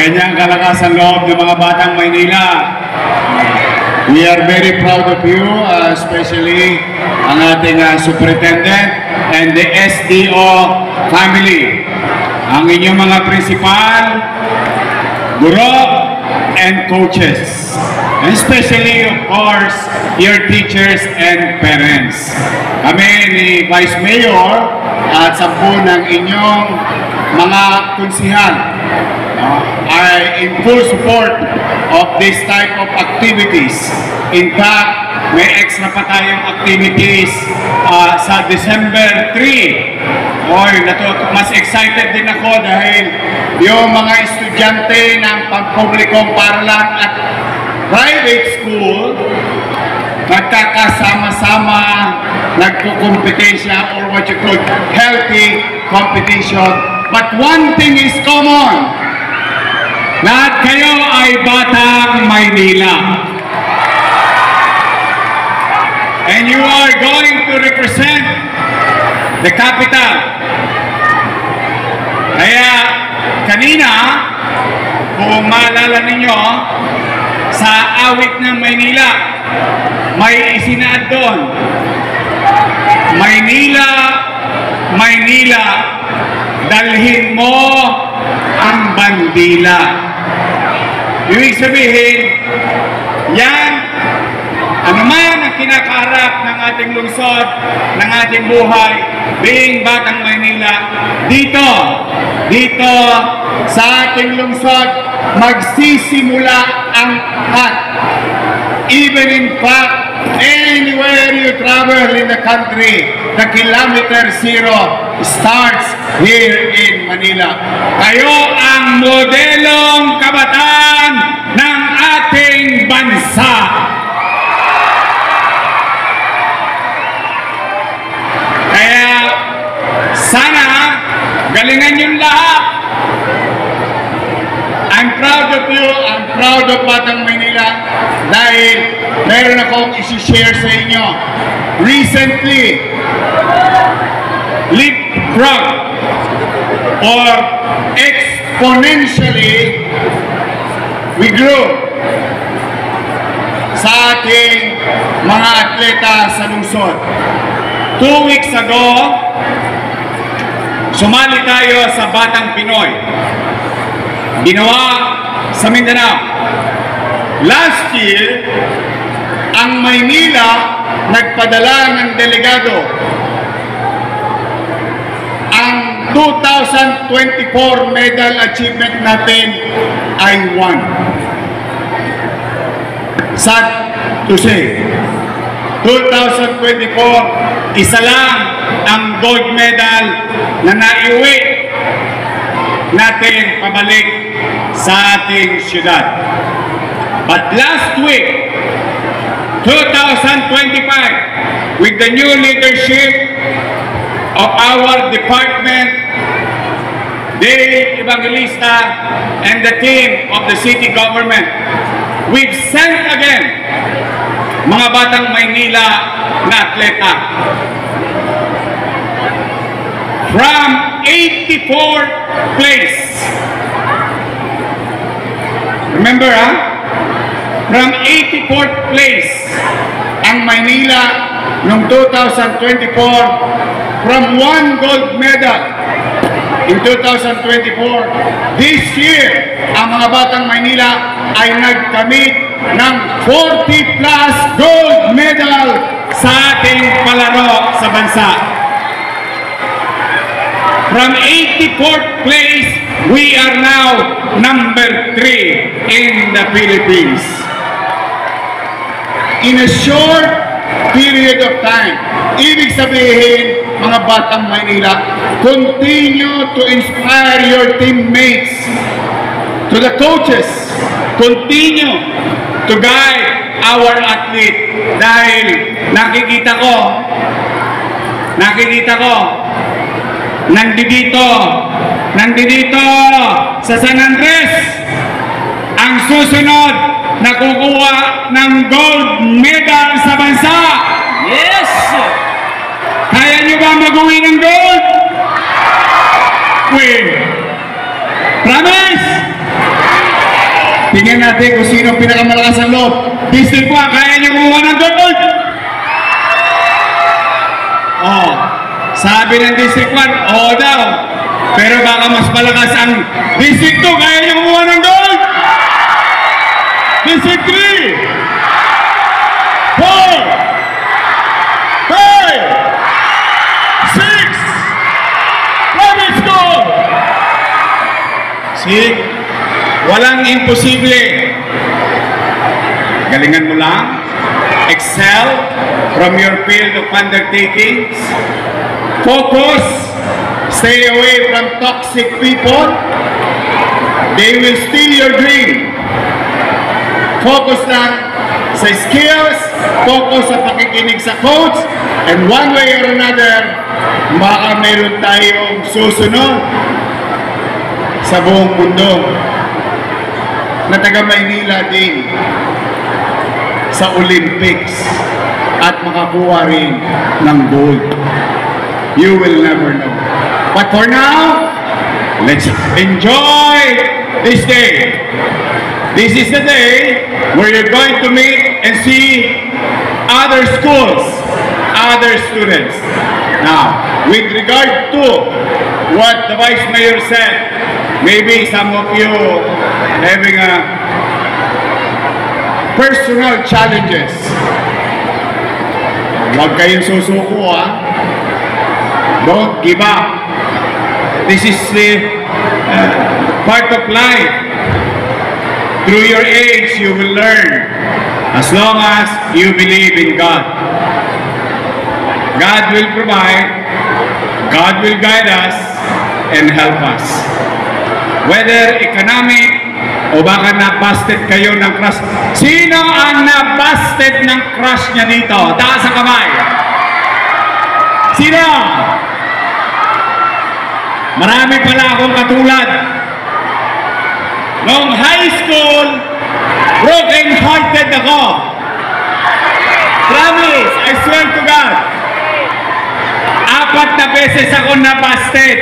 ganyang kalakasan loob ng mga batang Maynila. We are very proud of you, especially ang ating superintendent and the SDO family. Ang inyong mga principal, guro, and coaches. And especially, of course, your teachers and parents. Kami ni Vice Mayor at 10 ng inyong mga konsihal are in full support of this type of activities. In fact, may extra pa tayong activities sa December 3. Mas excited din ako dahil yung mga estudyante ng pampublikong paaralan at private school nagkakasama-sama, nagkukompetensya or what you call healthy competition. But one thing is common. Lahat kayo ay batang Maynila. And you are going to represent the capital. Kaya kanina, kung maalala ninyo, sa awit ng Maynila, may isinaad doon. Maynila, Maynila, dalhin mo ang bandila. Ibig sabihin, yan, anuman ang kinakaharap ng ating lungsod, ng ating buhay, being batang Maynila, dito sa ating lungsod, magsisimula ang lahat. Even in fact, anywhere you travel in the country, the kilometer zero starts here in Manila. Kayo ang modelong kabataan ng ating bansa. Kaya sana galingan yung lahat. I'm proud of you, I'm proud of Batang Maynila dahil meron akong isi-share sa inyo. Recently, leapfrog or exponentially, we grew sa ating mga atleta sa lungsod. 2 weeks ago, sumali tayo sa Batang Pinoy. Ginawa sa Mindanao. Last year, ang Maynila nagpadala ng delegado. Ang 2024 medal achievement natin ay 1. Sad to say, 2024, isa lang ang gold medal na naiuwi natin pabalik sa ating syudad. But last week, 2025, with the new leadership of our department, Dave Evangelista and the team of the city government, we've sent again mga batang Maynila na atleta from 84th place. Remember, from 84th place ang Maynila noong 2024 from 1 gold medal in 2024. This year, ang mga batang Maynila ay nagkamit ng 40 plus gold medal sa ating palaro sa bansa. From 84th place, we are now number 3 in the Philippines. In a short period of time, ibig sabihin, mga batang Maynila, continue to inspire your teammates, to the coaches, continue to guide our athlete. Dahil nakikita ko, nandito sa San Andres, ang susunod na kukuha ng gold medal sa bansa. Yes! Kaya nyo ba mag-uwi ng gold? Win. Promise? tingnan natin kung sino ang pinakamalakas ang loob. District 1, kaya niyo kumuha ng gold? Oh, sabi ng District 1, oo daw. Pero baka mas malakas ang District 2, kaya niyo kumuha ng gold? District 3, 4, 5, 6, let's go! See? Walang imposible. Galingan mo lang. Excel from your field of undertakings. Focus. Stay away from toxic people. They will steal your dream. Focus lang sa skills. Focus sa pakikinig sa coach. And one way or another, baka meron tayong susunod sa buong mundo na taga Maynila din sa Olympics at makakuha rin ng gold. You will never know. But for now, let's enjoy this day. This is the day where you're going to meet and see other schools, other students. Now, with regard to what the Vice Mayor said, maybe some of you having a personal challenges. Huwag kayong susuko, ha? Don't give up. This is the part of life. Through your age, you will learn. As long as you believe in God. God will provide, God will guide us, and help us. Whether economic, o baka na-busted kayo ng crush. Sino ang na-busted ng crush niya dito? Taas sa kamay. Sino? Marami pala akong katulad. Noong high school, broken-hearted ako. Promise, I swear to God. 4 na beses ako na-busted.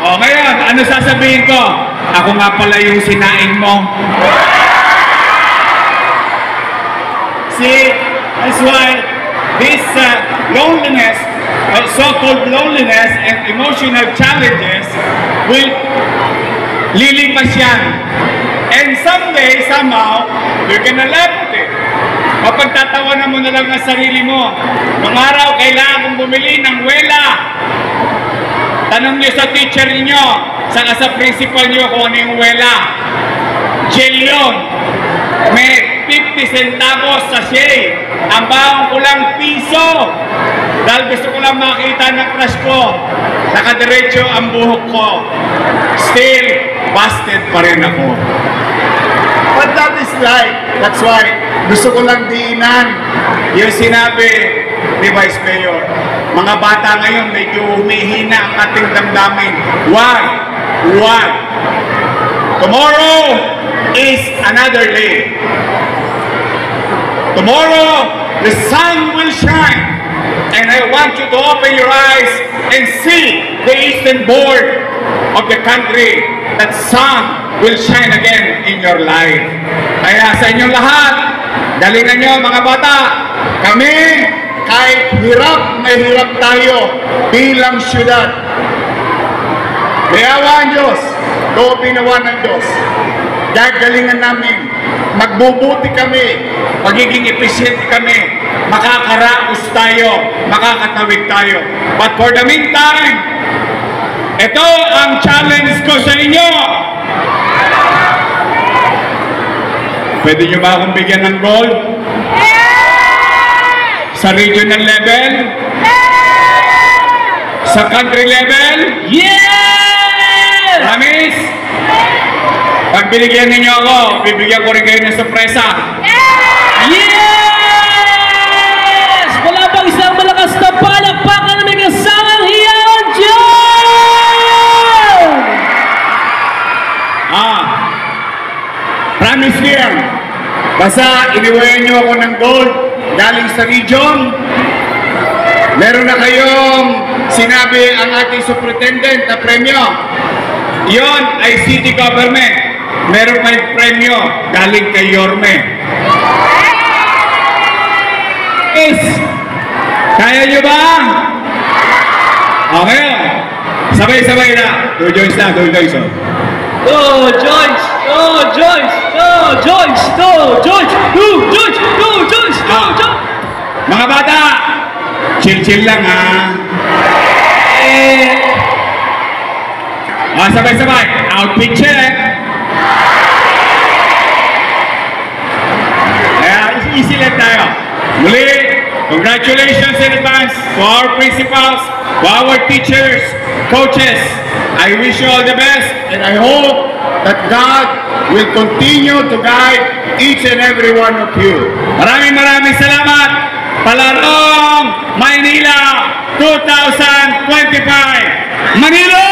O ngayon, ano sasabihin ko? Ako nga pala yung sinaing mo. See, that's why this loneliness, so-called loneliness and emotional challenges will lilipas yan. And someday, somehow, you're gonna laugh at it. Mapagtatawanan mo na lang ang sarili mo. Nung araw, kailangan kong bumili ng wela. Tanong niyo sa teacher niyo, saka sa principal niyo kung ano yung wela. Gel yun. May 50 centavos sa shade. Ang baon ko lang piso. Dahil gusto ko lang makita ng crush ko. Nakadiretso ang buhok ko. Still, busted pa rin ako. But that is life. That's why gusto ko lang diinan yung sinabi ni Vice Mayor. Mga bata ngayon medyo humihina ang ating damdamin. Why? Why? Tomorrow is another day. Tomorrow, the sun will shine. And I want you to open your eyes and see the eastern border of the country. That sun will shine again in your life. Kaya sa inyong lahat, galingan nyo mga bata, kami, kahit hirap na hirap tayo bilang syudad. Mayawa ang Diyos, gawin ng Diyos. Gagalingan namin, magbubuti kami, magiging efficient kami, makakaraos tayo, makakatawid tayo. But for the meantime, ito ang challenge ko sa inyo. Pwede nyo ba akong bigyan ng gold? Sa regional level? Sa country level? Yes! Promise? Pag binigyan ninyo ako, bibigyan ko rin kayo ng sorpresa. Yes! Wala bang isang malakas na palakpakan na may kasamang hiyan dyan! Promise here. Basta iniwayan nyo ako ng gold galing sa region. Meron na kayong sinabi ang ating superintendent na premyo. Yon ay city government. Meron pa yung premyo galing kay Yorme. Is, kaya nyo ba? Okay. Sabay-sabay na. Do Joyce na, do Joyce. Go Joyce! Go Joyce! Go Joyce! Go Joyce! Go Joyce! Go Joyce! Go Joyce! Mga bata, chill-chill lang ha. Sabay-sabay. Outfit check. Easy lang tayo. Muli, congratulations in advance to our principals, to our teachers, coaches. I wish you all the best and I hope that God will continue to guide each and every one of you. Maraming salamat. Palarong Maynila 2025. Manila!